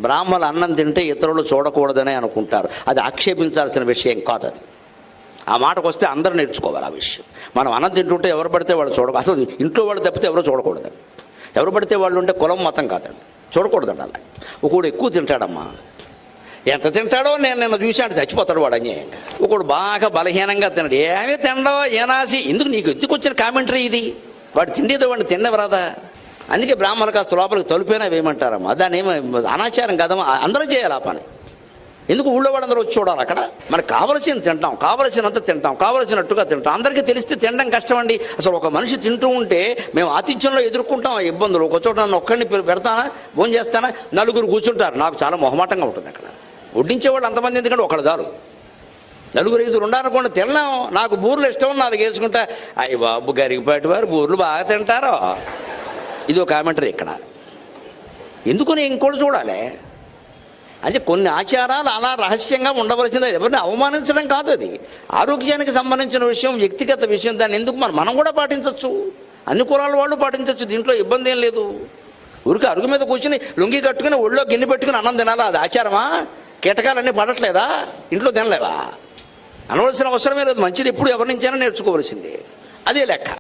బ్రాహ్మణులు అన్నం తింటే ఇతరులు చూడకూడదని అనుకుంటారు. అది ఆక్షేపించాల్సిన విషయం కాదు. అది ఆ మాటకు వస్తే అందరూ నేర్చుకోవాలి ఆ విషయం. మనం అన్నం తింటుంటే ఎవరు పడితే వాళ్ళు అసలు ఇంట్లో వాళ్ళు తప్పితే ఎవరు చూడకూడదు. ఎవరు పడితే వాళ్ళు ఉంటే కులం మతం కాదండి, చూడకూడదండి. అలా ఒకడు ఎక్కువ తింటాడమ్మా, ఎంత తింటాడో నేను నిన్న చూశాడు, చచ్చిపోతాడు వాడు అన్యాయంగా. ఒకడు బాగా బలహీనంగా తినడు, ఏమీ తినడో ఏనాసి. ఎందుకు నీకు ఎత్తుకొచ్చిన కామెంటరీ ఇది? వాడు తిండేదో వాడిని తిన్నవరాదా? అందుకే బ్రాహ్మణులు కాస్త లోపలికి తలుపైనా వేయమంటారమ్మా. దాన్ని ఏమో అనాచారం కదమ్మా, అందరూ చేయాలి ఆ పని. ఎందుకు ఊళ్ళో వాళ్ళందరూ వచ్చి చూడాలి? అక్కడ మనకు కావలసింది తింటాం, కావలసినంత తింటాం, కావలసినట్టుగా తింటాం. అందరికీ తెలిస్తే తినడం కష్టం అండి. అసలు ఒక మనిషి తింటూ ఉంటే మేము ఆతిథ్యంలో ఎదుర్కొంటాం ఇబ్బందులు. ఒక చోట నన్ను ఒక్కడిని పెడతానా, భోజనం చేస్తానా, నలుగురు కూర్చుంటారు, నాకు చాలా మొహమాటంగా ఉంటుంది. అక్కడ వడ్డించేవాళ్ళు అంతమంది ఎందుకంటే ఒకళ్ళు చాలు. నలుగురు ఐదుగురు ఉండాలనుకోండి, తినలేం. నాకు బూర్లు ఇష్టం, 4 వేసుకుంటా. అయ్యి బాబు గరిగిపాటి వారు బూర్లు బాగా తింటారో. ఇదో కామెంటరీ ఇక్కడ. ఎందుకని ఇంకోటి చూడాలి? అంటే కొన్ని ఆచారాలు అలా రహస్యంగా ఉండవలసిందే, ఎవరిని అవమానించడం కాదు. అది ఆరోగ్యానికి సంబంధించిన విషయం, వ్యక్తిగత విషయం. దాన్ని ఎందుకు మనం కూడా పాటించవచ్చు, అన్ని కులాల వాళ్ళు పాటించవచ్చు. దీంట్లో ఇబ్బంది ఏం లేదు. ఊరికి అరుగు మీద కూర్చుని లుంగి కట్టుకుని ఒళ్ళో గిన్నె పెట్టుకుని అన్నం తినాలా? అది ఆచారమా? కీటకాలన్నీ పడట్లేదా? ఇంట్లో తినలేవా? అనవలసిన అవసరమే లేదు. మంచిది ఎప్పుడు ఎవరి నుంచైనా నేర్చుకోవలసిందే. అదే లెక్క.